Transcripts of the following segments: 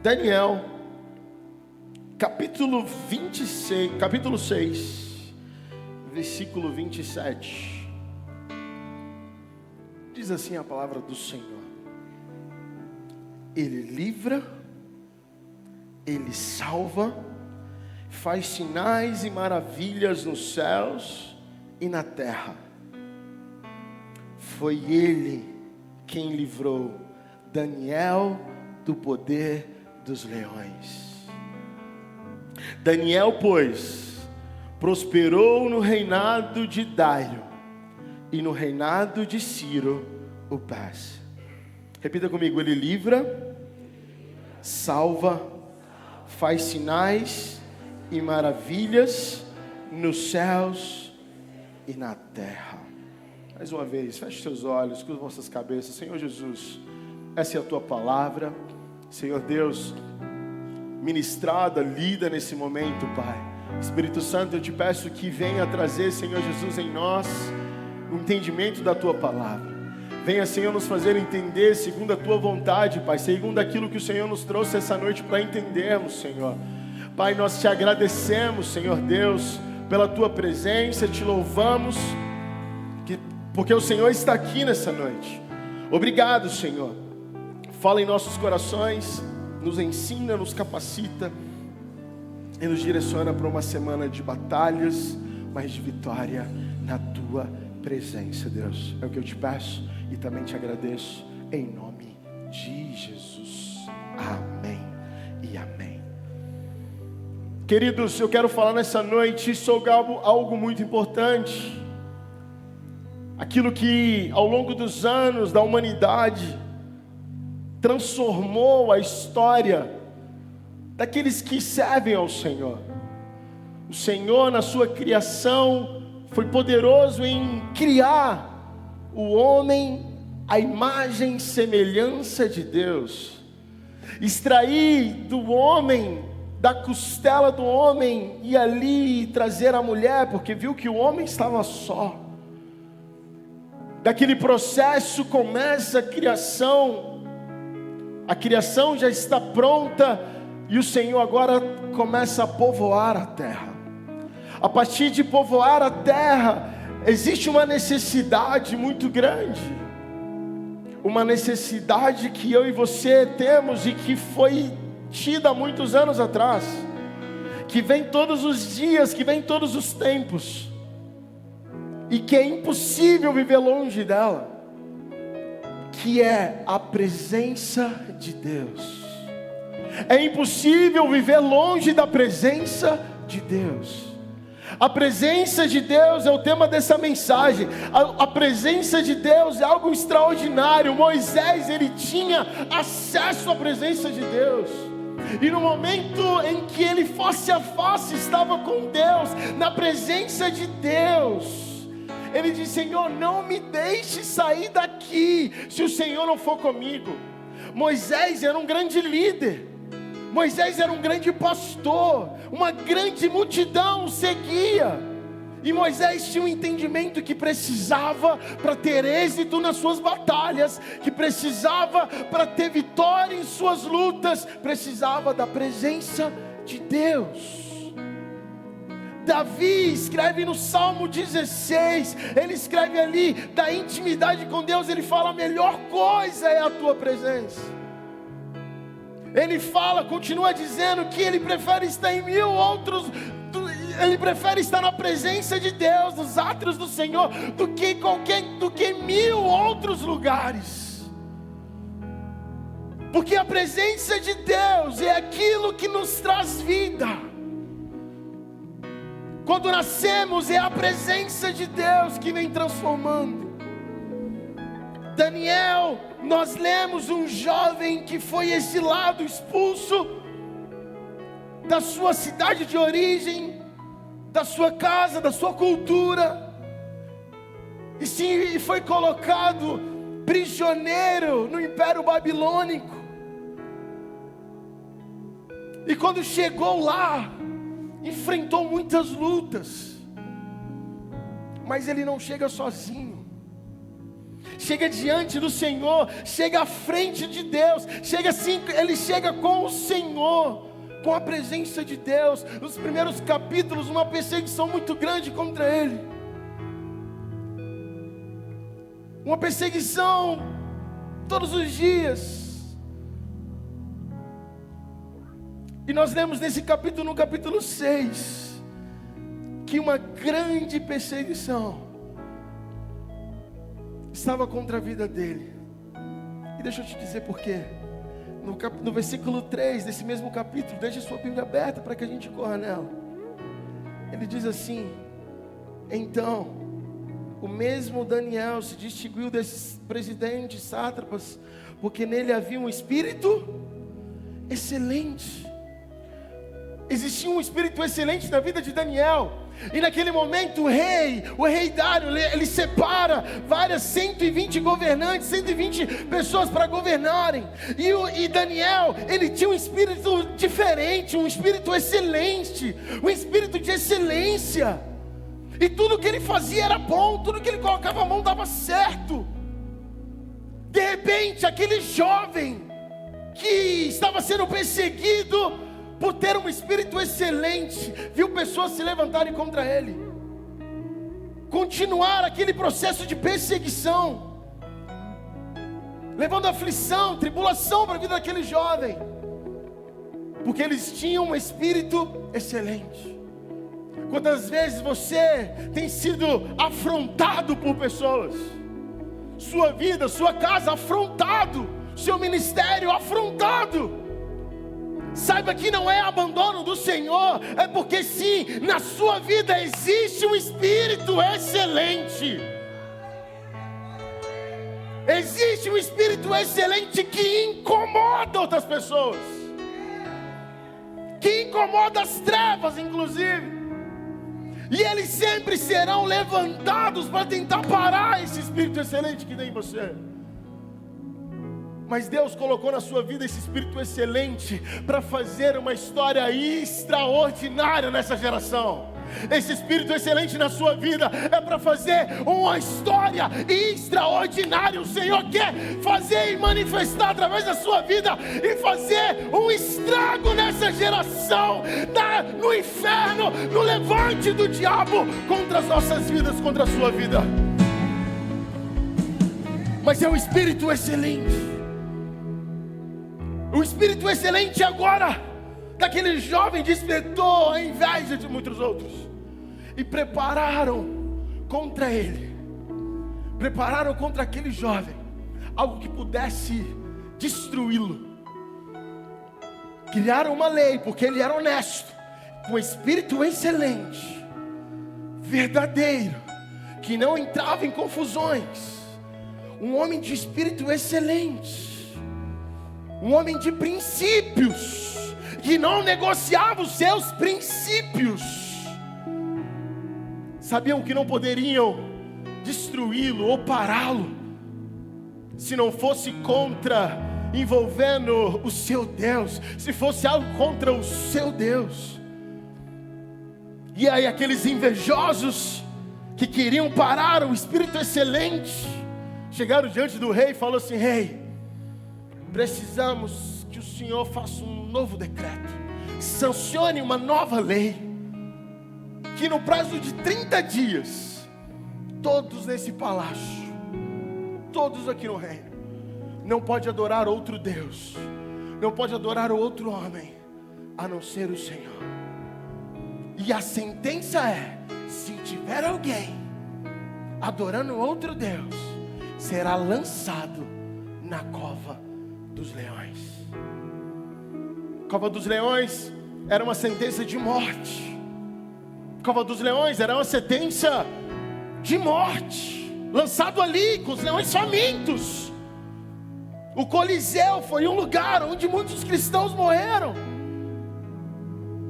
Daniel, capítulo 6, versículo 27. Diz assim a palavra do Senhor: Ele livra, Ele salva, faz sinais e maravilhas nos céus e na terra. Foi Ele quem livrou Daniel do poder dos leões. Daniel, pois, prosperou no reinado de Dário e no reinado de Ciro, o Persa. Repita comigo: Ele livra, salva, faz sinais e maravilhas nos céus e na terra. Mais uma vez, feche seus olhos, curva vossas cabeças. Senhor Jesus, essa é a Tua palavra. Senhor Deus, ministrada, lida nesse momento, Pai. Espírito Santo, eu te peço que venha trazer, Senhor Jesus, em nós o entendimento da Tua palavra. Venha, Senhor, nos fazer entender segundo a Tua vontade, Pai, segundo aquilo que o Senhor nos trouxe essa noite para entendermos, Senhor. Pai, nós te agradecemos, Senhor Deus, pela Tua presença, te louvamos, porque o Senhor está aqui nessa noite. Obrigado, Senhor. Fala em nossos corações, nos ensina, nos capacita e nos direciona para uma semana de batalhas, mas de vitória na Tua presença, Deus. É o que eu te peço e também te agradeço em nome de Jesus. Amém e amém. Queridos, eu quero falar nessa noite sobre algo muito importante. Aquilo que ao longo dos anos da humanidade transformou a história daqueles que servem ao Senhor. O Senhor, na sua criação, foi poderoso em criar o homem à imagem e semelhança de Deus. Extrair do homem, da costela do homem, e ali trazer a mulher, porque viu que o homem estava só. Daquele processo começa a criação já está pronta, e o Senhor agora começa a povoar a terra. A partir de povoar a terra, existe uma necessidade muito grande, uma necessidade que eu e você temos e que foi tida há muitos anos atrás, que vem todos os dias, que vem todos os tempos, e que é impossível viver longe dela, que é a presença de Deus. É impossível viver longe da presença de Deus. A presença de Deus é o tema dessa mensagem. A presença de Deus é algo extraordinário. Moisés, ele tinha acesso à presença de Deus. E no momento em que ele face a face estava com Deus, na presença de Deus, ele disse: Senhor, não me deixe sair daqui se o Senhor não for comigo. Moisés era um grande líder, Moisés era um grande pastor, uma grande multidão seguia, e Moisés tinha um entendimento que precisava para ter êxito nas suas batalhas, que precisava para ter vitória em suas lutas, precisava da presença de Deus. Davi escreve no Salmo 16, ele escreve ali da intimidade com Deus, ele fala: a melhor coisa é a tua presença. Ele fala, continua dizendo que ele prefere estar em ele prefere estar na presença de Deus, nos átrios do Senhor, do que 1000 outros lugares. Porque a presença de Deus é aquilo que nos traz vida. Quando nascemos, é a presença de Deus que vem transformando. Daniel, nós lemos um jovem que foi exilado, expulso da sua cidade de origem, da sua casa, da sua cultura, e foi colocado prisioneiro no Império Babilônico. E quando chegou lá, enfrentou muitas lutas, mas ele não chega sozinho. chega diante do Senhor, chega à frente de Deus, chega assim, ele chega com o Senhor, com a presença de Deus. Nos primeiros capítulos, uma perseguição muito grande contra ele, uma perseguição todos os dias. E nós lemos nesse capítulo, no capítulo 6, que uma grande perseguição estava contra a vida dele. E deixa eu te dizer por quê. No versículo 3 desse mesmo capítulo, deixa a sua Bíblia aberta para que a gente corra nela. Ele diz assim: então, o mesmo Daniel se distinguiu desses presidentes, sátrapas, porque nele havia um espírito excelente. Existia um espírito excelente na vida de Daniel. E naquele momento o rei Dário, ele separa várias 120 governantes, 120 pessoas para governarem. E Daniel, ele tinha um espírito diferente, um espírito excelente, um espírito de excelência. E tudo que ele fazia era bom, tudo que ele colocava a mão dava certo. De repente, aquele jovem que estava sendo perseguido por ter um espírito excelente, viu pessoas se levantarem contra ele, continuar aquele processo de perseguição, levando aflição, tribulação para a vida daquele jovem, porque eles tinham um espírito excelente. Quantas vezes você tem sido afrontado por pessoas, sua vida, sua casa afrontado, seu ministério afrontado? Saiba que não é abandono do Senhor, é porque sim, na sua vida existe um espírito excelente. Existe um espírito excelente que incomoda outras pessoas, que incomoda as trevas inclusive. E eles sempre serão levantados para tentar parar esse espírito excelente que tem em você. Mas Deus colocou na sua vida esse espírito excelente para fazer uma história extraordinária nessa geração. Esse espírito excelente na sua vida é para fazer uma história extraordinária. O Senhor quer fazer e manifestar através da sua vida e fazer um estrago nessa geração, no inferno, no levante do diabo contra as nossas vidas, contra a sua vida. Mas é um espírito excelente. O espírito excelente agora daquele jovem despertou a inveja de muitos outros e prepararam contra ele, prepararam contra aquele jovem algo que pudesse destruí-lo. Criaram uma lei, porque ele era honesto, com espírito excelente, verdadeiro, que não entrava em confusões, um homem de espírito excelente, um homem de princípios, que não negociava os seus princípios. Sabiam que não poderiam destruí-lo ou pará-lo, se não fosse envolvendo o seu Deus, se fosse algo contra o seu Deus. E aí aqueles invejosos que queriam parar o espírito excelente, chegaram diante do rei e falaram assim: rei, precisamos que o Senhor faça um novo decreto, sancione uma nova lei, que no prazo de 30 dias, todos nesse palácio, todos aqui no reino, não pode adorar outro Deus, não pode adorar outro homem, a não ser o Senhor. E a sentença é: se tiver alguém adorando outro Deus, será lançado na cova dos leões. Cova dos leões era uma sentença de morte. Cova dos leões era uma sentença de morte, lançado ali com os leões famintos. O Coliseu foi um lugar onde muitos cristãos morreram,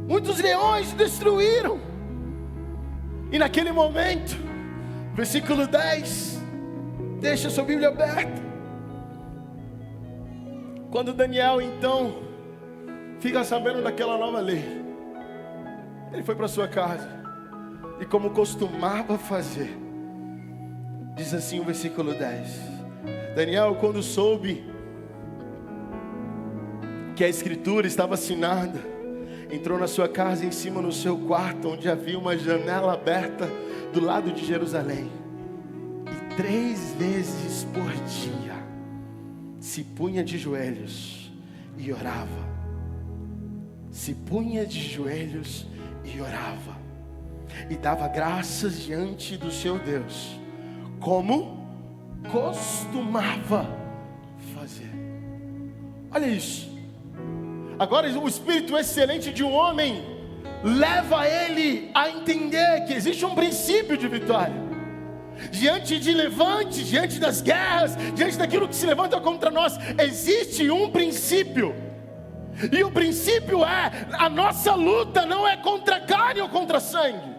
muitos leões destruíram. E naquele momento, versículo 10, deixa a sua Bíblia aberta. Quando Daniel então fica sabendo daquela nova lei, ele foi para sua casa e, como costumava fazer, Diz assim o versículo 10. Daniel, quando soube que a escritura estava assinada, entrou na sua casa, em cima no seu quarto, onde havia uma janela aberta do lado de Jerusalém, e 3 vezes por dia se punha de joelhos e orava. Se punha de joelhos e orava, e dava graças diante do seu Deus, como costumava fazer. Olha isso. Agora o espírito excelente de um homem leva ele a entender que existe um princípio de vitória. Diante de levante, diante das guerras, diante daquilo que se levanta contra nós, existe um princípio. E o princípio é: a nossa luta não é contra carne ou contra sangue.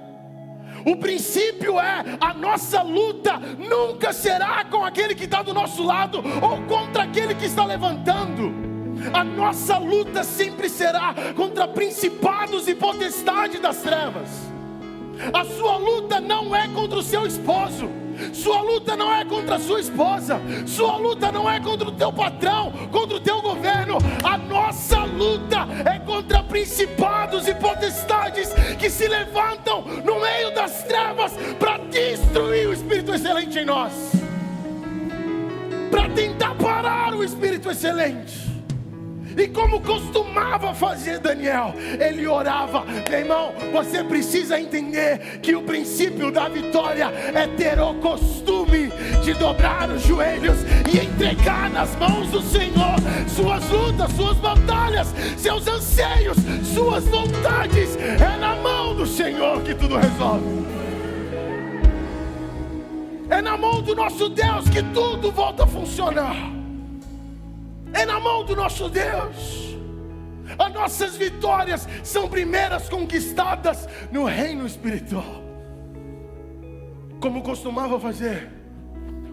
O princípio é: a nossa luta nunca será com aquele que está do nosso lado ou contra aquele que está levantando. A nossa luta sempre será contra principados e potestades das trevas. A sua luta não é contra o seu esposo, sua luta não é contra a sua esposa, sua luta não é contra o teu patrão, contra o teu governo. A nossa luta é contra principados e potestades que se levantam no meio das trevas para destruir o Espírito excelente em nós, para tentar parar o Espírito excelente. E como costumava fazer Daniel, ele orava. Meu irmão, você precisa entender que o princípio da vitória é ter o costume de dobrar os joelhos e entregar nas mãos do Senhor suas lutas, suas batalhas, seus anseios, suas vontades. É na mão do Senhor que tudo resolve. É na mão do nosso Deus que tudo volta a funcionar. É na mão do nosso Deus. As nossas vitórias são primeiras conquistadas no reino espiritual. Como costumava fazer.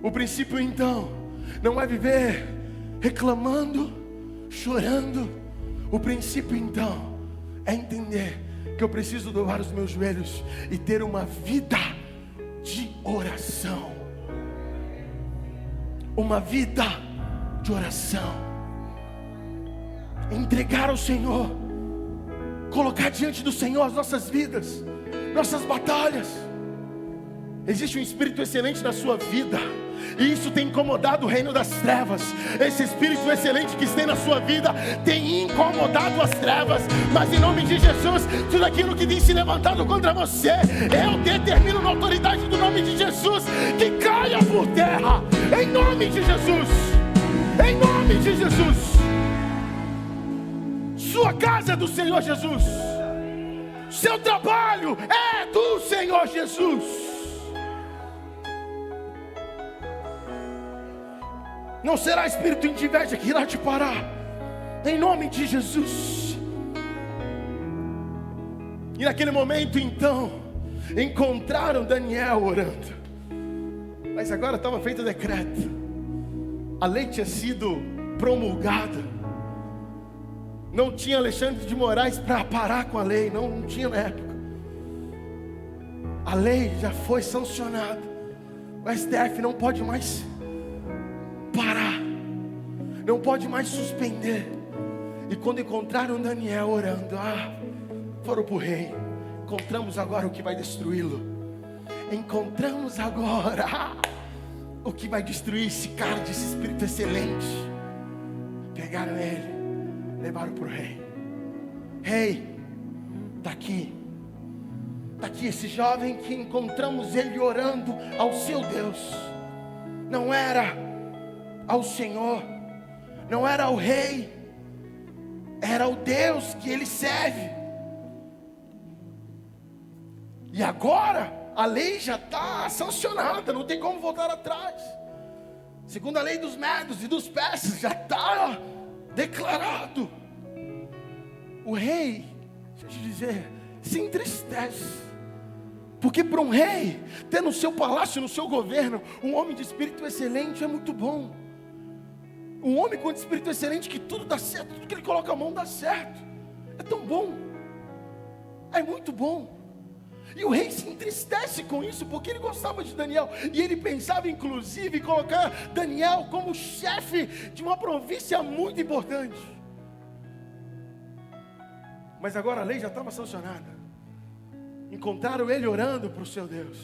O princípio então não é viver reclamando, chorando. O princípio então é entender que eu preciso dobrar os meus joelhos e ter uma vida de oração. Uma vida de oração. Entregar ao Senhor, colocar diante do Senhor as nossas vidas, nossas batalhas. Existe um espírito excelente na sua vida, e isso tem incomodado o reino das trevas. Esse espírito excelente que tem na sua vida tem incomodado as trevas. Mas em nome de Jesus, tudo aquilo que tem se levantado contra você, eu determino na autoridade do nome de Jesus que caia por terra. Em nome de Jesus. Em nome de Jesus. Sua casa é do Senhor Jesus. Seu trabalho é do Senhor Jesus. Não será espírito de inveja que irá te parar. Em nome de Jesus. E naquele momento então encontraram Daniel orando. Mas agora estava feito o decreto. A lei tinha sido promulgada. Não tinha Alexandre de Moraes para parar com a lei. Não tinha na época. A lei já foi sancionada. O STF não pode mais parar. Não pode mais suspender. E quando encontraram Daniel orando, foram para o rei. Encontramos agora o que vai destruí-lo. Encontramos agora o que vai destruir esse cara, desse espírito excelente. Pegaram ele, levaram para o rei. Rei, está aqui. Está aqui esse jovem que encontramos ele orando ao seu Deus. Não era ao Senhor, não era ao rei, era o Deus que ele serve. E agora a lei já está sancionada, não tem como voltar atrás. Segundo a lei dos medos e dos persas, já está declarado. O rei, deixa eu te dizer, se entristece. Porque para um rei, ter no seu palácio, no seu governo, um homem de espírito excelente é muito bom. Um homem com espírito excelente que tudo dá certo, tudo que ele coloca a mão dá certo. É tão bom. É muito bom. E o rei se entristece com isso, porque ele gostava de Daniel. E ele pensava, inclusive, em colocar Daniel como chefe de uma província muito importante. Mas agora a lei já estava sancionada. Encontraram ele orando para o seu Deus,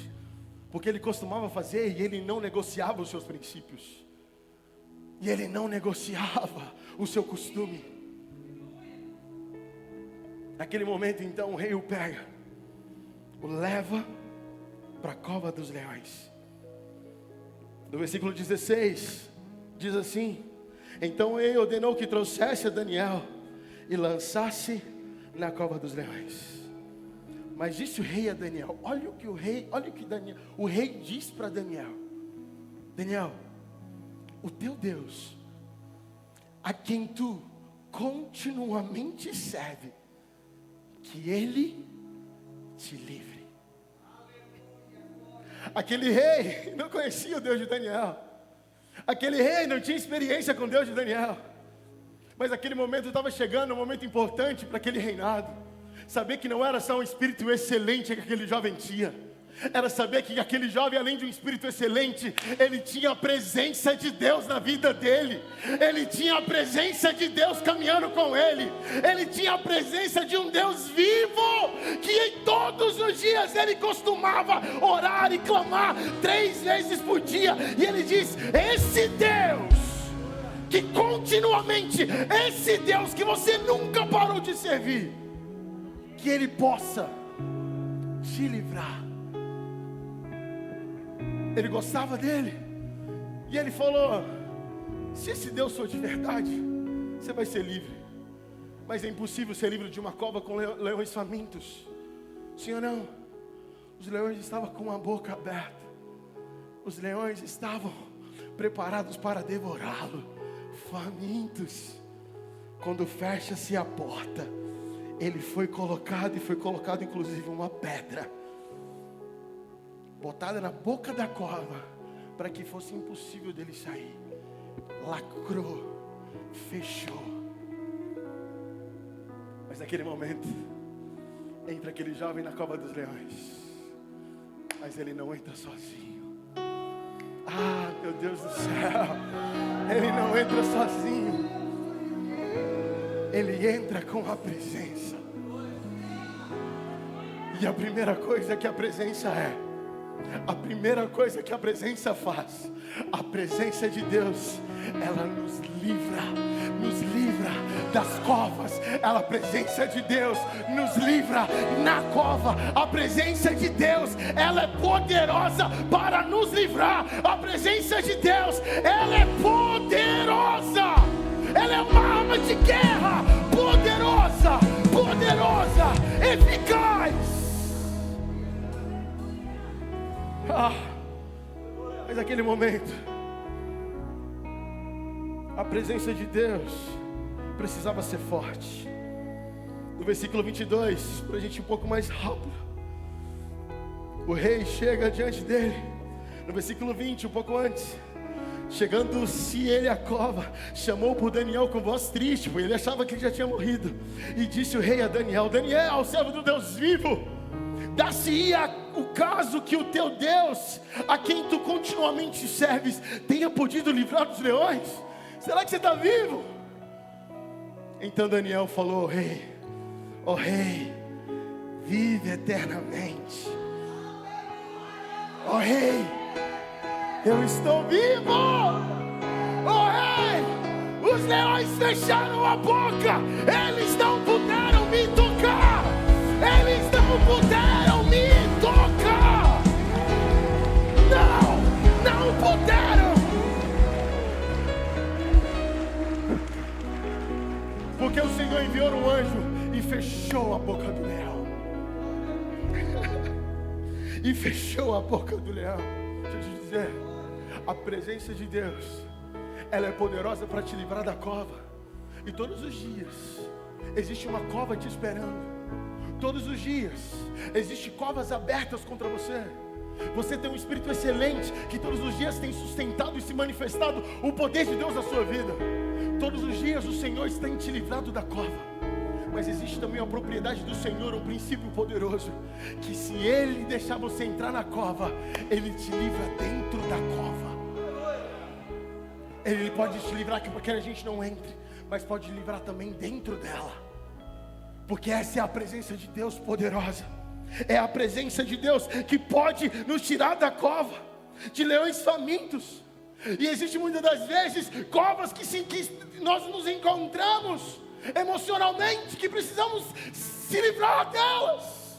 porque ele costumava fazer e ele não negociava os seus princípios. E ele não negociava o seu costume. Naquele momento, então, o rei o pega, o leva para a cova dos leões. No versículo 16, diz assim: então o rei ordenou que trouxesse a Daniel e lançasse na cova dos leões. Mas disse o rei a Daniel, olha o que o rei disse para Daniel: Daniel, o teu Deus, a quem tu continuamente serve, que ele te livre. Aquele rei não conhecia o Deus de Daniel. Aquele rei não tinha experiência com o Deus de Daniel. Mas aquele momento estava chegando, um momento importante para aquele reinado. Saber que não era só um espírito excelente que aquele jovem tinha. Era saber que aquele jovem, além de um espírito excelente, ele tinha a presença de Deus na vida dele. Ele tinha a presença de Deus caminhando com ele. Ele tinha a presença de um Deus vivo, que em todos os dias ele costumava orar e clamar 3 vezes por dia. E ele diz: esse Deus que continuamente, esse Deus que você nunca parou de servir, que ele possa te livrar. Ele gostava dele. E ele falou: se esse Deus for de verdade, você vai ser livre. Mas é impossível ser livre de uma cova com leões famintos. Sim ou não? Os leões estavam com a boca aberta. Os leões estavam preparados para devorá-lo, famintos. Quando fecha-se a porta, ele foi colocado, e foi colocado inclusive uma pedra botada na boca da cova, para que fosse impossível dele sair. Lacrou, fechou. Mas naquele momento, entra aquele jovem na cova dos leões. Mas ele não entra sozinho. Ah, meu Deus do céu, ele não entra sozinho. Ele entra com a presença. E a primeira coisa que a presença a primeira coisa que a presença faz, a presença de Deus, ela nos livra das covas. A presença de Deus nos livra na cova. A presença de Deus, ela é poderosa para nos livrar. A presença de Deus, ela é poderosa. Ela é uma arma de guerra poderosa, eficaz. Mas naquele momento, a presença de Deus precisava ser forte. No versículo 22, para a gente ir um pouco mais rápido, o rei chega diante dele. No versículo 20, um pouco antes, chegando-se ele à cova, chamou por Daniel com voz triste, pois ele achava que ele já tinha morrido. E disse o rei a Daniel: Daniel, servo do Deus vivo, dar-se-ia o caso que o teu Deus, a quem tu continuamente serves, tenha podido livrar dos leões? Será que você está vivo? Então Daniel falou: rei, ó rei, vive eternamente. Ó rei, eu estou vivo. Ó rei, os leões fecharam a boca, eles não puderam me tocar. Eles não puderam me tocar. Não puderam. Porque o Senhor enviou um anjo e fechou a boca do leão. E fechou a boca do leão. Deixa eu te dizer, a presença de Deus, ela é poderosa para te livrar da cova. E todos os dias existe uma cova te esperando. Todos os dias existem covas abertas contra você. Você tem um espírito excelente, que todos os dias tem sustentado e se manifestado o poder de Deus na sua vida. Todos os dias o Senhor tem te livrado da cova. Mas Mas existe também uma propriedade do Senhor, um princípio poderoso, que se Ele deixar você entrar na cova, Ele te livra dentro da cova. Ele pode te livrar para que a gente não entre, mas pode livrar também dentro dela. Porque essa é a presença de Deus poderosa. É a presença de Deus que pode nos tirar da cova de leões famintos. E existe muitas das vezes covas que nós nos encontramos emocionalmente, que precisamos se livrar delas.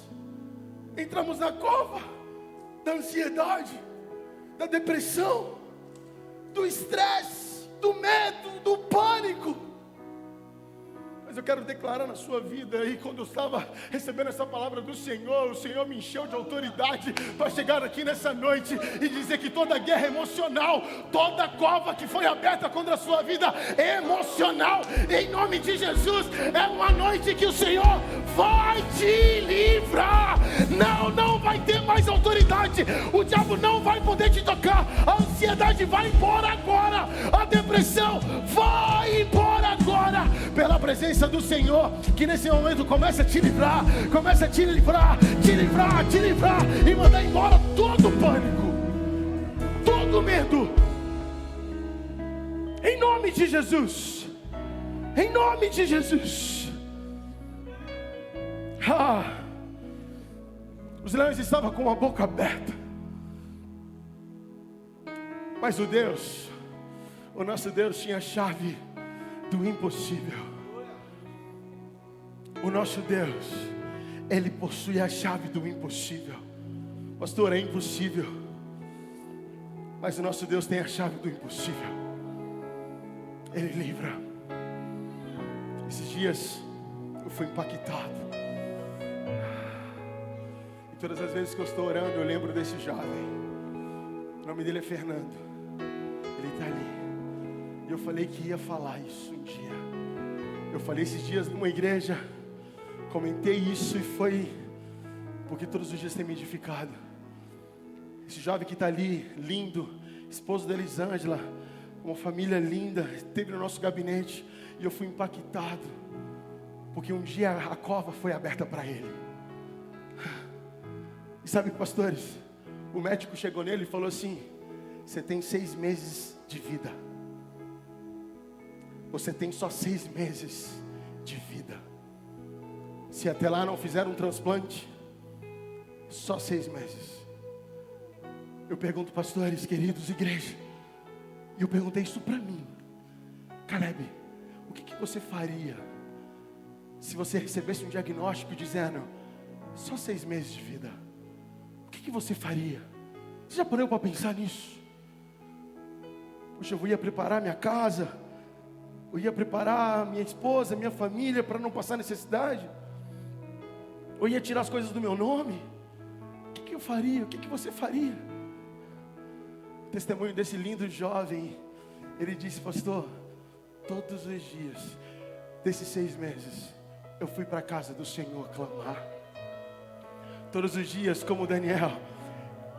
Entramos na cova da ansiedade, da depressão, do estresse, do medo, do pânico. Mas eu quero declarar na sua vida, e quando eu estava recebendo essa palavra do Senhor, o Senhor me encheu de autoridade para chegar aqui nessa noite e dizer que toda guerra emocional, toda cova que foi aberta contra a sua vida é emocional, em nome de Jesus. É uma noite que o Senhor vai te livrar. Não vai ter mais autoridade, o diabo não vai poder te tocar, a ansiedade vai embora agora, a depressão vai embora agora, pela presença do Senhor, que nesse momento começa a te livrar, começa a te livrar, e mandar embora todo o pânico, todo o medo, em nome de Jesus, em nome de Jesus. Os leões estavam com a boca aberta, mas o nosso Deus tinha a chave do impossível. O nosso Deus, Ele possui a chave do impossível. Pastor, é impossível, mas o nosso Deus tem a chave do impossível. Ele livra. Esses dias eu fui impactado. E todas as vezes que eu estou orando, eu lembro desse jovem. O nome dele é Fernando. Ele está ali. E eu falei que ia falar isso um dia. Eu falei esses dias numa igreja. Comentei isso e foi porque todos os dias tem me edificado. Esse jovem que está ali, lindo, esposo da Elisângela, uma família linda, esteve no nosso gabinete. E eu fui impactado, porque um dia a cova foi aberta para ele. E sabe, pastores, o médico chegou nele e falou assim: você tem 6 meses de vida. Você tem só 6 meses de vida. Se até lá não fizeram um transplante, só 6 meses. Eu pergunto, pastores, queridos, igreja, e eu perguntei isso para mim: Caleb, o que você faria se você recebesse um diagnóstico dizendo só 6 meses de vida? O que você faria? Você já parou para pensar nisso? Poxa, eu ia preparar minha casa, eu ia preparar minha esposa, minha família para não passar necessidade, eu ia tirar as coisas do meu nome. O que eu faria? O que você faria? O testemunho desse lindo jovem, ele disse: pastor, todos os dias desses 6 meses eu fui para a casa do Senhor clamar. Todos os dias, como Daniel,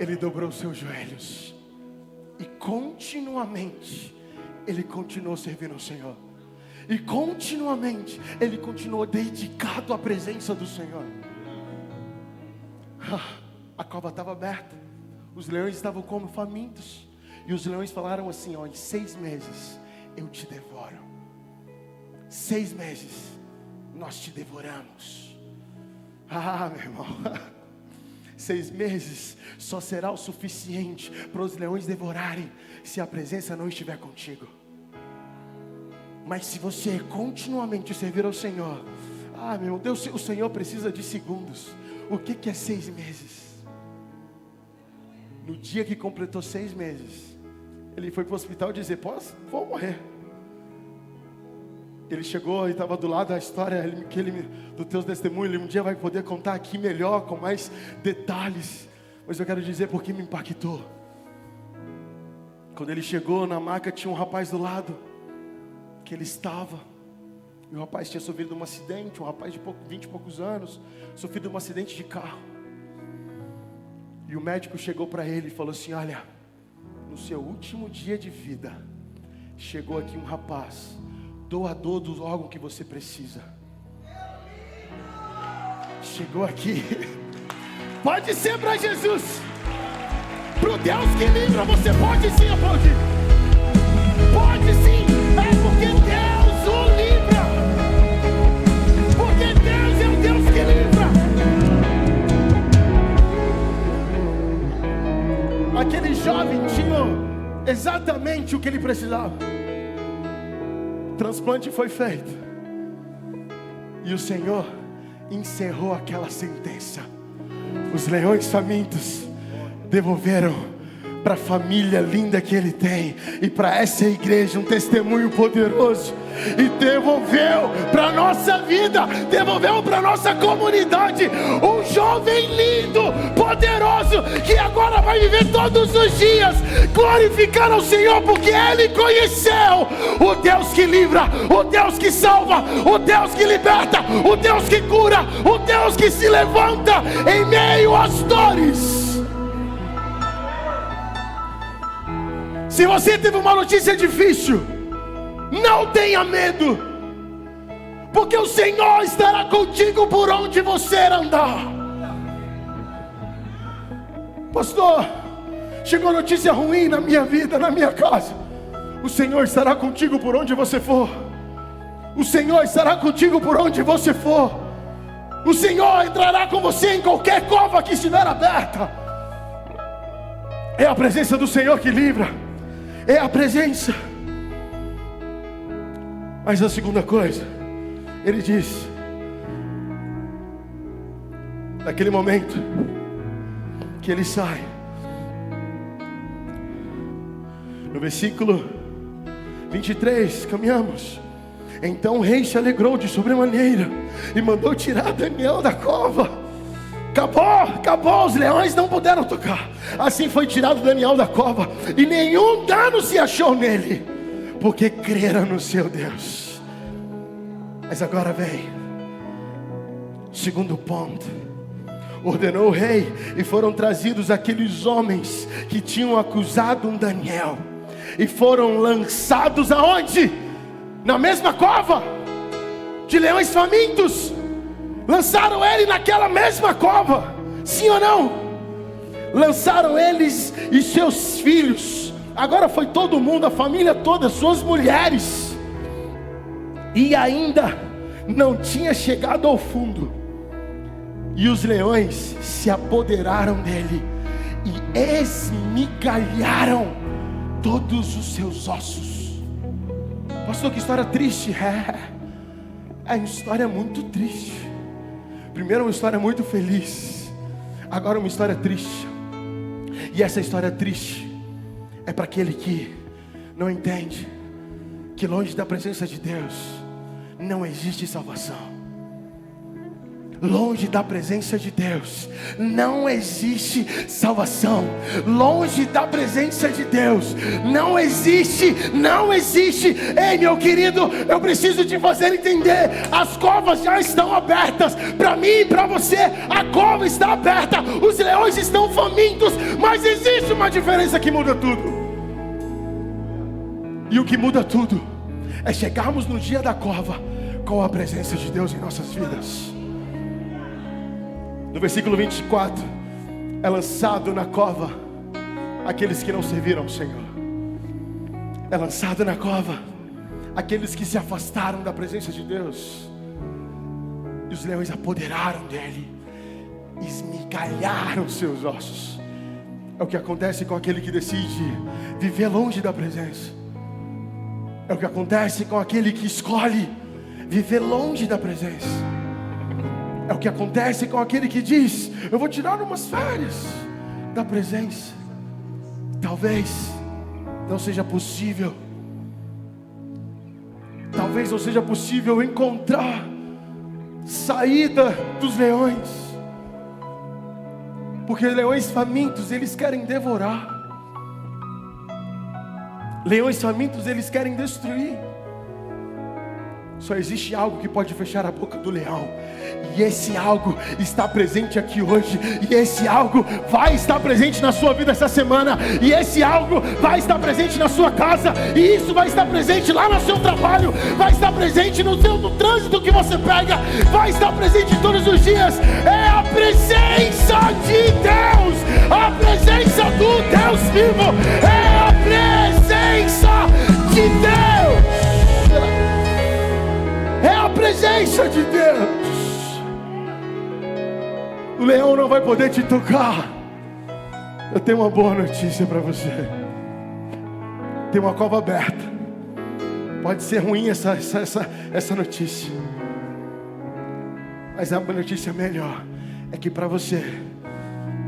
ele dobrou os seus joelhos e continuamente ele continuou servindo ao Senhor. E continuamente ele continuou dedicado à presença do Senhor. A cova estava aberta, os leões estavam como famintos, e os leões falaram assim: ó, em 6 meses eu te devoro. 6 meses nós te devoramos. Meu irmão, 6 meses só será o suficiente para os leões devorarem, se a presença não estiver contigo. Mas se você continuamente servir ao Senhor, meu Deus, o Senhor precisa de segundos. O que é 6 meses? No dia que completou 6 meses, ele foi para o hospital dizer: vou morrer. Ele chegou e estava do lado da história do teu testemunho. Ele um dia vai poder contar aqui melhor, com mais detalhes. Mas eu quero dizer porque me impactou. Quando ele chegou na maca, tinha um rapaz do lado, que ele estava. E o rapaz tinha sofrido um acidente, um rapaz de 20 e poucos anos, sofrido um acidente de carro. E o médico chegou para ele e falou assim: olha, no seu último dia de vida, chegou aqui um rapaz, doador do órgão que você precisa. chegou aqui. Pode ser para Jesus. Para o Deus que livra, você pode sim aplaudir. Pode sim. É porque Deus o livra. Porque Deus é o Deus que livra. Aquele jovem tinha exatamente o que ele precisava. O transplante foi feito. E o Senhor encerrou aquela sentença. Os leões famintos devolveram para a família linda que ele tem e para essa igreja um testemunho poderoso. E devolveu para a nossa vida, devolveu para a nossa comunidade um jovem lindo, poderoso, que agora vai viver todos os dias glorificando ao Senhor, porque ele conheceu o Deus que livra, o Deus que salva, o Deus que liberta, o Deus que cura, o Deus que se levanta em meio às dores. Se você teve uma notícia difícil, não tenha medo, porque o Senhor estará contigo por onde você andar. Pastor, chegou notícia ruim na minha vida, na minha casa. O Senhor estará contigo por onde você for. O Senhor estará contigo por onde você for. O Senhor entrará com você em qualquer cova que estiver aberta. É a presença do Senhor que livra. É a presença. Mas a segunda coisa, ele diz: naquele momento que ele sai, no versículo 23, caminhamos. Então o rei se alegrou de sobremaneira e mandou tirar Daniel da cova. Acabou, os leões não puderam tocar. Assim foi tirado Daniel da cova, e nenhum dano se achou nele, porque crera no seu Deus. Mas agora vem segundo ponto. Ordenou o rei, e foram trazidos aqueles homens que tinham acusado um Daniel, e foram lançados aonde? Na mesma cova de leões famintos. Lançaram ele naquela mesma cova, sim ou não? Lançaram eles e seus filhos. Agora foi todo mundo, a família toda, suas mulheres. E ainda não tinha chegado ao fundo, e os leões se apoderaram dele e esmigalharam todos os seus ossos. Pastor, que história triste. É uma história muito triste. Primeiro uma história muito feliz, agora uma história triste. E essa história triste é para aquele que não entende que longe da presença de Deus não existe salvação. Longe da presença de Deus não existe salvação. Longe da presença de Deus não existe. Ei, meu querido, eu preciso te fazer entender. As covas já estão abertas para mim e para você. A cova está aberta, os leões estão famintos, mas existe uma diferença que muda tudo. E o que muda tudo é chegarmos no dia da cova com a presença de Deus em nossas vidas. No versículo 24, é lançado na cova aqueles que não serviram ao Senhor. É lançado na cova aqueles que se afastaram da presença de Deus. E os leões apoderaram dele, esmigalharam seus ossos. É o que acontece com aquele que decide viver longe da presença. É o que acontece com aquele que escolhe viver longe da presença. É o que acontece com aquele que diz: eu vou tirar umas férias da presença. Talvez não seja possível. Talvez não seja possível encontrar saída dos leões, porque leões famintos, eles querem devorar. Leões famintos, eles querem destruir. Só existe algo que pode fechar a boca do leão. E esse algo está presente aqui hoje. E esse algo vai estar presente na sua vida essa semana. E esse algo vai estar presente na sua casa. E isso vai estar presente lá no seu trabalho. Vai estar presente no trânsito que você pega. Vai estar presente todos os dias. É a presença de Deus. A presença do Deus vivo. É a presença de Deus. É a presença de Deus. O leão não vai poder te tocar. Eu tenho uma boa notícia para você. Tem uma cova aberta. Pode ser ruim essa notícia, mas a notícia melhor é que para você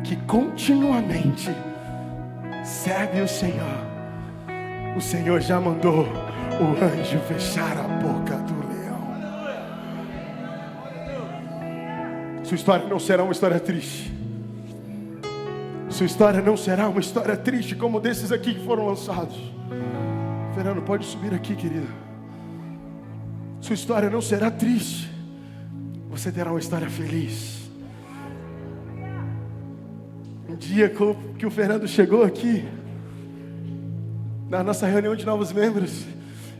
que continuamente serve o Senhor já mandou o anjo fechar a boca do leão. Sua história não será uma história triste. Sua história não será uma história triste como desses aqui que foram lançados. Fernando, pode subir aqui, querido. Sua história não será triste. Você terá uma história feliz. Um dia que o Fernando chegou aqui, na nossa reunião de novos membros,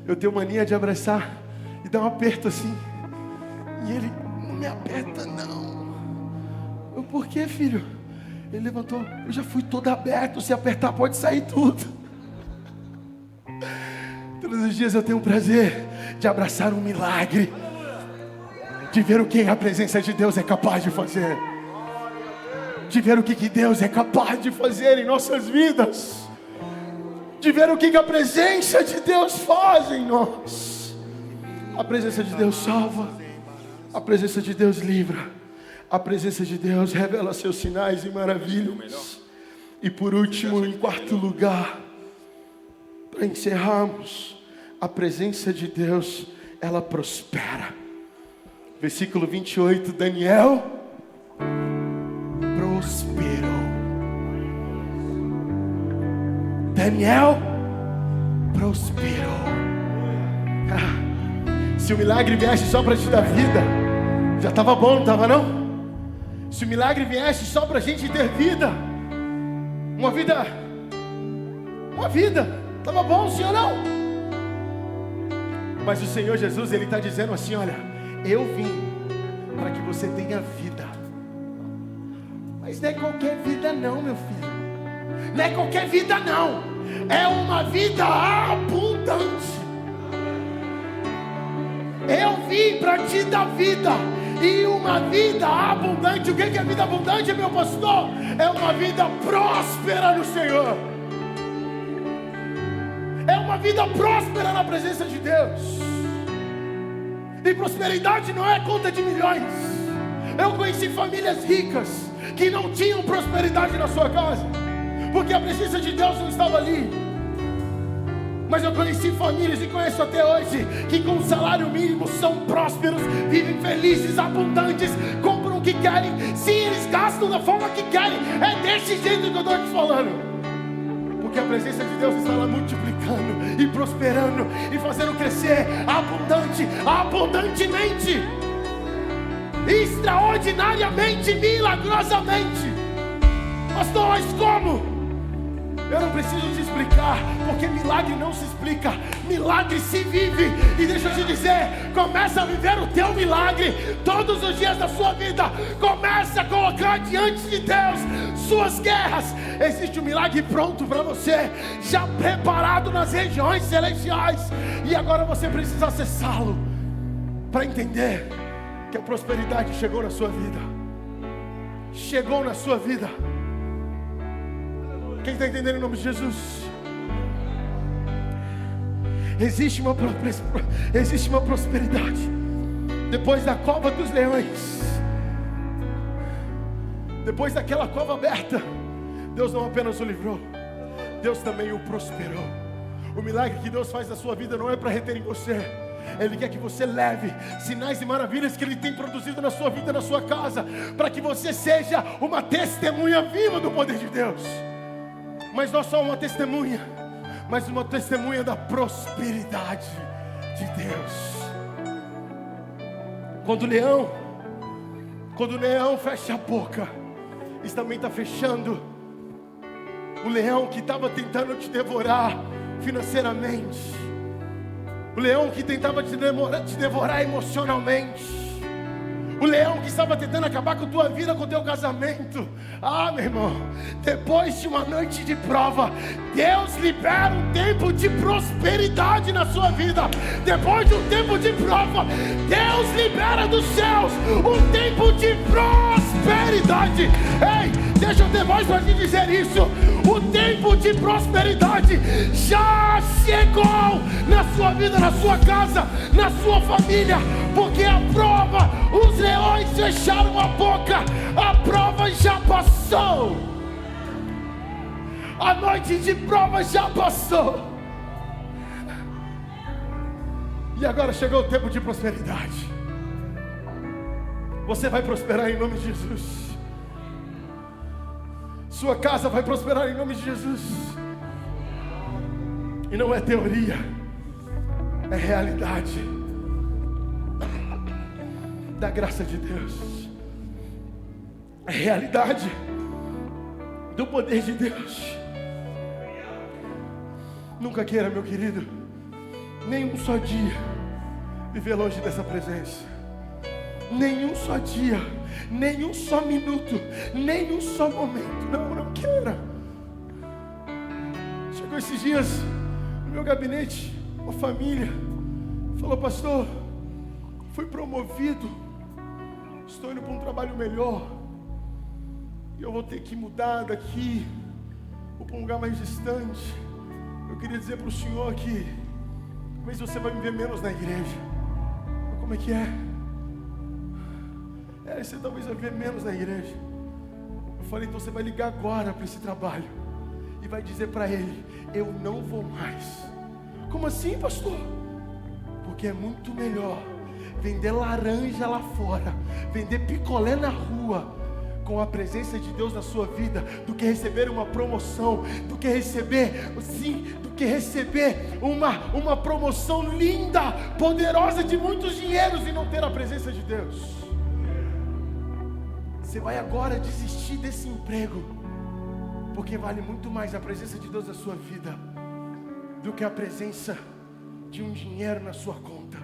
eu tenho mania de abraçar e dar um aperto assim. E ele, não me aperta não. Eu, por que, filho? Ele levantou, eu já fui todo aberto, se apertar pode sair tudo. Todos os dias eu tenho o prazer de abraçar um milagre, de ver o que a presença de Deus é capaz de fazer, de ver o que Deus é capaz de fazer em nossas vidas, de ver o que a presença de Deus faz em nós. A presença de Deus salva, a presença de Deus livra, a presença de Deus revela seus sinais e maravilhas. E por último, em quarto lugar, para encerrarmos, a presença de Deus, ela prospera. Versículo 28, Daniel prosperou. Daniel prosperou. Se o milagre viesse só para te dar vida, já estava bom, não estava não? Se o milagre viesse só para a gente ter vida, uma vida, estava bom, sim ou não? Mas o Senhor Jesus, Ele está dizendo assim, olha, eu vim para que você tenha vida. Mas não é qualquer vida não, meu filho. Não é qualquer vida não. É uma vida abundante. Eu vim para te dar vida. E uma vida abundante. O que é vida abundante, meu pastor? É uma vida próspera no Senhor. É uma vida próspera na presença de Deus. E prosperidade não é conta de milhões. Eu conheci famílias ricas que não tinham prosperidade na sua casa, porque a presença de Deus não estava ali. Mas eu conheci famílias e conheço até hoje que com salário mínimo são prósperos, vivem felizes, abundantes, compram o que querem. Sim, eles gastam da forma que querem. É desse jeito que eu estou te falando. Porque a presença de Deus está lá multiplicando e prosperando e fazendo crescer abundantemente, extraordinariamente, milagrosamente. Pastor, mas como? Eu não preciso te explicar, porque milagre não se explica, milagre se vive. E deixa eu te dizer, começa a viver o teu milagre todos os dias da sua vida. Começa a colocar diante de Deus suas guerras. Existe um milagre pronto para você, já preparado nas regiões celestiais. E agora você precisa acessá-lo para entender que a prosperidade chegou na sua vida. Chegou na sua vida. Quem está entendendo em nome de Jesus? Existe uma prosperidade depois da cova dos leões. Depois daquela cova aberta, Deus não apenas o livrou, Deus também o prosperou. O milagre que Deus faz na sua vida não é para reter em você. Ele quer que você leve sinais e maravilhas que Ele tem produzido na sua vida, na sua casa, para que você seja uma testemunha viva do poder de Deus. Mas não só uma testemunha, mas uma testemunha da prosperidade de Deus. Quando o leão fecha a boca, isso também está fechando. O leão que estava tentando te devorar financeiramente, o leão que tentava te devorar emocionalmente, o leão que estava tentando acabar com a tua vida, com o teu casamento. Meu irmão, depois de uma noite de prova, Deus libera um tempo de prosperidade na sua vida. Depois de um tempo de prova, Deus libera dos céus um tempo de prosperidade. Ei, deixa eu ter voz para te dizer isso. O tempo de prosperidade já chegou na sua vida, na sua casa, na sua família. Porque a prova, os leões fecharam a boca, a prova já passou. A noite de prova já passou. E agora chegou o tempo de prosperidade. Você vai prosperar em nome de Jesus. Sua casa vai prosperar em nome de Jesus. E não é teoria, é realidade da graça de Deus. É realidade do poder de Deus. Nunca queira, meu querido, nem um só dia viver longe dessa presença. Nenhum só dia, nenhum só minuto, nenhum só momento. Não queira. Chegou esses dias no meu gabinete uma família, falou: pastor, fui promovido, estou indo para um trabalho melhor, e eu vou ter que mudar daqui, vou para um lugar mais distante. Eu queria dizer para o senhor que talvez você vai me ver menos na igreja. Como é que é? Você talvez vai ver menos na igreja. Eu falei: então você vai ligar agora para esse trabalho e vai dizer para ele: eu não vou mais. Como assim, pastor? Porque é muito melhor vender laranja lá fora, vender picolé na rua, com a presença de Deus na sua vida, do que receber uma promoção, do que receber uma promoção linda, poderosa, de muitos dinheiros, e não ter a presença de Deus. Você vai agora desistir desse emprego, porque vale muito mais a presença de Deus na sua vida do que a presença de um dinheiro na sua conta.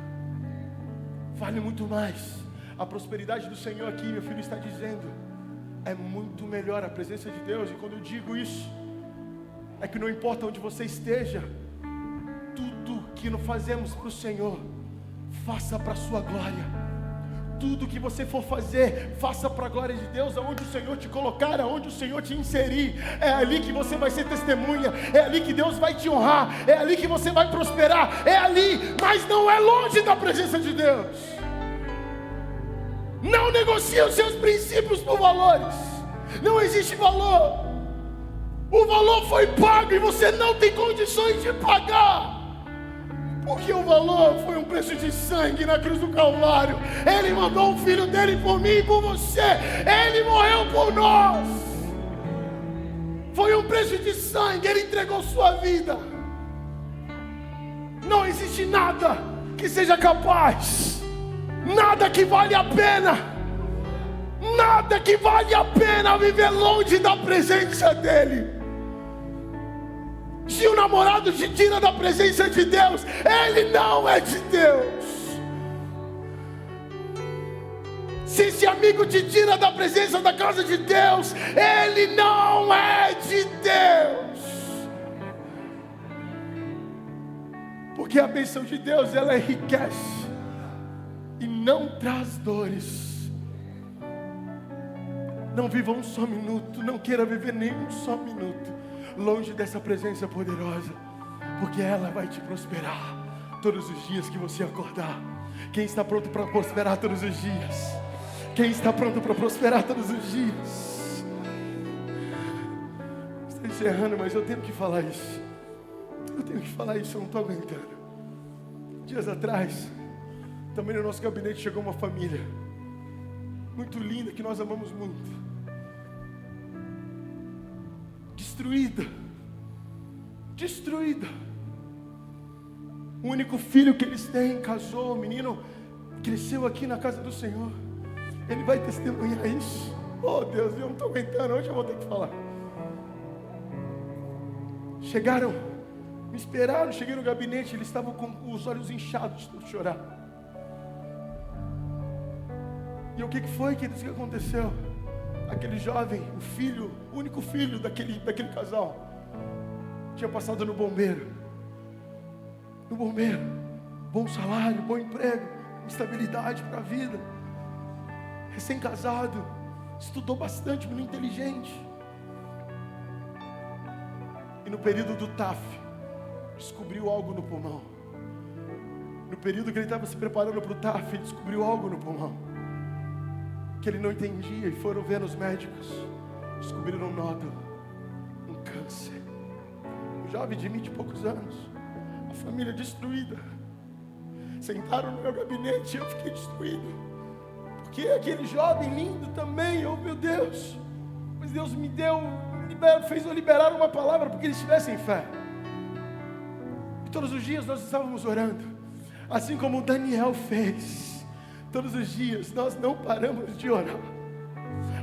Vale muito mais. A prosperidade do Senhor aqui, meu filho está dizendo, é muito melhor a presença de Deus. E quando eu digo isso, é que não importa onde você esteja, tudo que nós fazemos para o Senhor, faça para a sua glória. Tudo que você for fazer, faça para a glória de Deus. Aonde o Senhor te colocar, aonde o Senhor te inserir, é ali que você vai ser testemunha, é ali que Deus vai te honrar, é ali que você vai prosperar, é ali, mas não é longe da presença de Deus. Não negocie os seus princípios por valores. Não existe valor. O valor foi pago e você não tem condições de pagar. Porque o valor foi um preço de sangue na cruz do Calvário. Ele mandou o filho dele por mim e por você. Ele morreu por nós. Foi um preço de sangue. Ele entregou sua vida. Não existe nada que seja capaz, nada que vale a pena, nada que vale a pena viver longe da presença dele. Se o namorado te tira da presença de Deus, ele não é de Deus. Se esse amigo te tira da presença da casa de Deus, ele não é de Deus. Porque a bênção de Deus, ela enriquece e não traz dores. Não viva um só minuto, não queira viver nem um só minuto longe dessa presença poderosa, porque ela vai te prosperar todos os dias que você acordar. Quem está pronto para prosperar todos os dias? Quem está pronto para prosperar todos os dias? Estou encerrando, mas eu tenho que falar isso. Eu não estou aguentando. Dias atrás, também no nosso gabinete chegou uma família muito linda, que nós amamos muito. Destruída. O único filho que eles têm casou, o menino cresceu aqui na casa do Senhor. Ele vai testemunhar isso. Oh Deus, eu não estou aguentando, hoje eu vou ter que falar. Chegaram, me esperaram, cheguei no gabinete, eles estavam com os olhos inchados de chorar. E o que foi que aconteceu? Aquele jovem, o único filho daquele casal, tinha passado no bombeiro. Bom salário, bom emprego, estabilidade para a vida. Recém-casado, estudou bastante, menino inteligente. E no período do TAF, descobriu algo no pulmão. No período que ele estava se preparando para o TAF, ele descobriu algo no pulmão que ele não entendia, e foram ver nos médicos, descobriram um nódulo, um câncer. Um jovem de 20 e poucos anos, a família destruída. Sentaram no meu gabinete e eu fiquei destruído, porque aquele jovem lindo também, oh meu Deus, mas Deus me deu, fez eu liberar uma palavra para que eles tivessem fé. E todos os dias nós estávamos orando, assim como Daniel fez. Todos os dias nós não paramos de orar.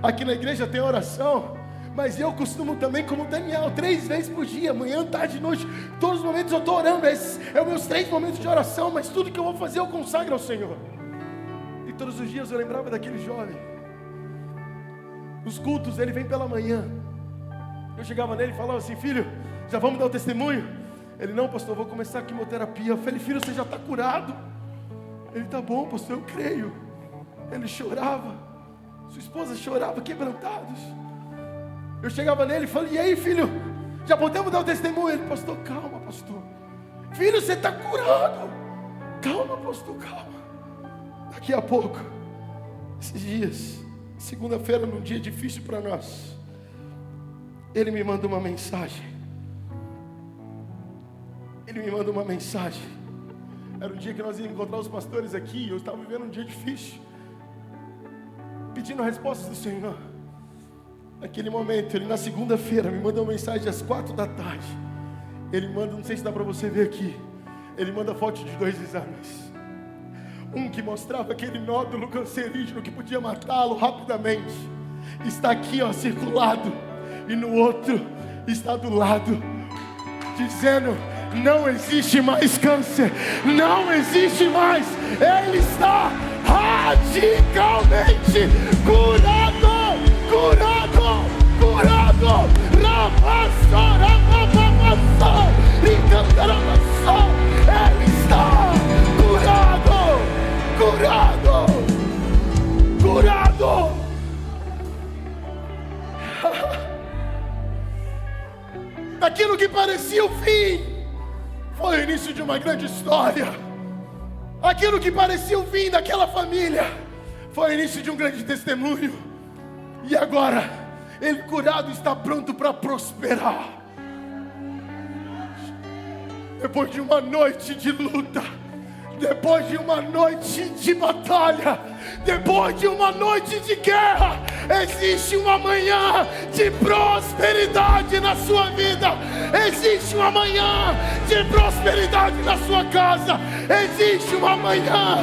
Aqui na igreja tem oração, mas eu costumo também, como Daniel, 3 vezes por dia, manhã, tarde e noite, todos os momentos eu estou orando. Esses são os meus 3 momentos de oração, mas tudo que eu vou fazer eu consagro ao Senhor. E todos os dias eu lembrava daquele jovem. Os cultos, ele vem pela manhã. Eu chegava nele e falava assim: filho, já vamos dar o testemunho? Ele: não, pastor, eu vou começar a quimioterapia. Eu falei: filho, você já está curado? Ele: tá bom, pastor, eu creio. Ele chorava, sua esposa chorava, quebrantados. Eu chegava nele e falei: e aí, filho, já podemos dar o testemunho? Ele: pastor, calma, pastor. Filho, você está curado. Calma, pastor, calma. Daqui a pouco, esses dias, segunda-feira, num dia difícil para nós, ele me manda uma mensagem. Era um dia que nós íamos encontrar os pastores aqui. Eu estava vivendo um dia difícil, pedindo a resposta do Senhor. Naquele momento, ele na segunda-feira me mandou uma mensagem às 4 da tarde. Ele manda, não sei se dá para você ver aqui, ele manda foto de 2 exames. Um que mostrava aquele nódulo cancerígeno que podia matá-lo rapidamente, está aqui, ó, circulado. E no outro está do lado, dizendo: não existe mais câncer, não existe mais. Ele está radicalmente curado. Ele está curado. Aquilo que parecia o fim foi o início de uma grande história. Aquilo que parecia o fim daquela família foi o início de um grande testemunho. E agora, ele curado está pronto para prosperar. Depois de uma noite de luta, depois de uma noite de batalha, depois de uma noite de guerra, existe uma manhã de prosperidade na sua vida. Existe uma manhã de prosperidade na sua casa. Existe uma manhã,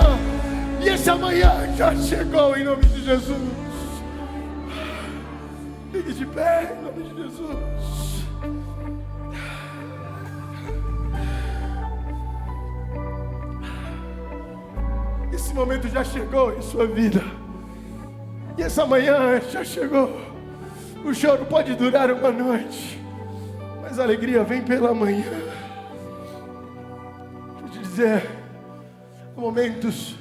e essa manhã já chegou em nome de Jesus. Fique de pé em nome de Jesus. Esse momento já chegou em sua vida. E essa manhã já chegou. O choro pode durar uma noite, mas a alegria vem pela manhã. Deixa eu te dizer, há momentos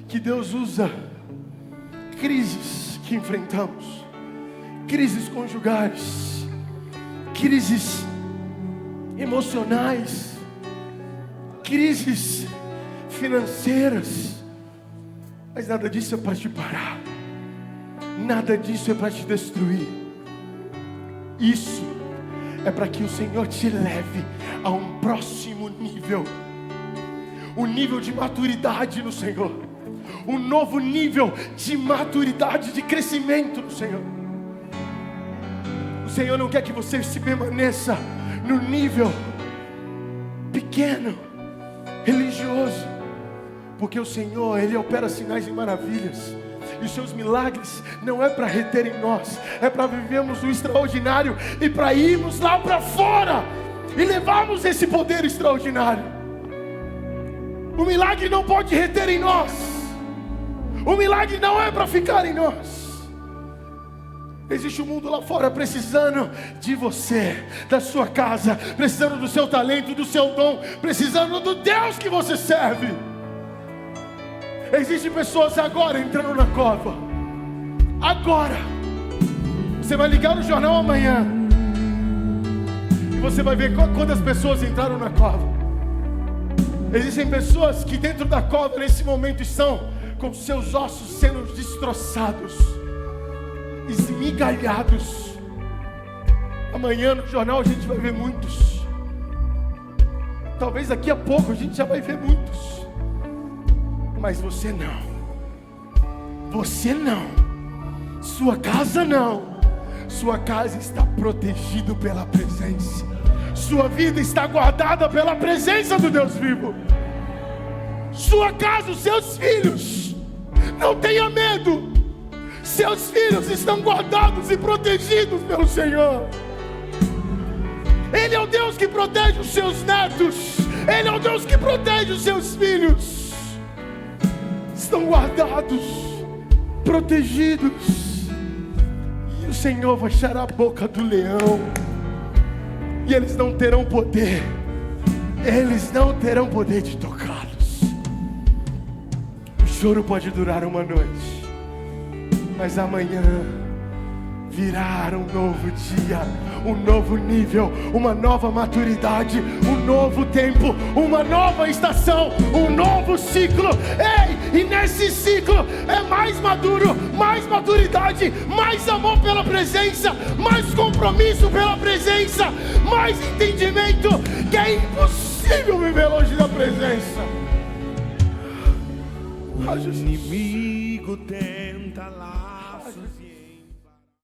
que Deus usa crises que enfrentamos, crises conjugais, crises emocionais, crises financeiras, mas nada disso é para te parar, nada disso é para te destruir. Isso é para que o Senhor te leve a um próximo nível, um nível de maturidade no Senhor, um novo nível de maturidade, de crescimento no Senhor. O Senhor não quer que você se permaneça no nível pequeno, religioso. Porque o Senhor, Ele opera sinais e maravilhas. E os seus milagres não é para reter em nós, é para vivermos o extraordinário e para irmos lá para fora e levarmos esse poder extraordinário. O milagre não pode reter em nós. O milagre não é para ficar em nós. Existe um mundo lá fora precisando de você, da sua casa, precisando do seu talento, do seu dom, precisando do Deus que você serve. Existem pessoas agora entrando na cova. Agora. Você vai ligar no jornal amanhã e você vai ver quantas pessoas entraram na cova. Existem pessoas que dentro da cova nesse momento estão com seus ossos sendo destroçados, esmigalhados. Amanhã no jornal a gente vai ver muitos. Talvez daqui a pouco a gente já vai ver muitos. Mas você não. Você não. Sua casa não. Sua casa está protegida pela presença. Sua vida está guardada pela presença do Deus vivo. Sua casa, os seus filhos, não tenha medo. Seus filhos estão guardados e protegidos pelo Senhor. Ele é o Deus que protege os seus netos. Ele é o Deus que protege os seus filhos. Estão guardados, protegidos. E o Senhor vai fechar a boca do leão. E eles não terão poder. Eles não terão poder de tocá-los. O choro pode durar uma noite, mas amanhã virá um novo dia, um novo nível, uma nova maturidade, um novo tempo, uma nova estação, um novo ciclo. Ei, e nesse ciclo é mais maduro, mais maturidade, mais amor pela presença, mais compromisso pela presença, mais entendimento que é impossível viver longe da presença. O inimigo tenta lá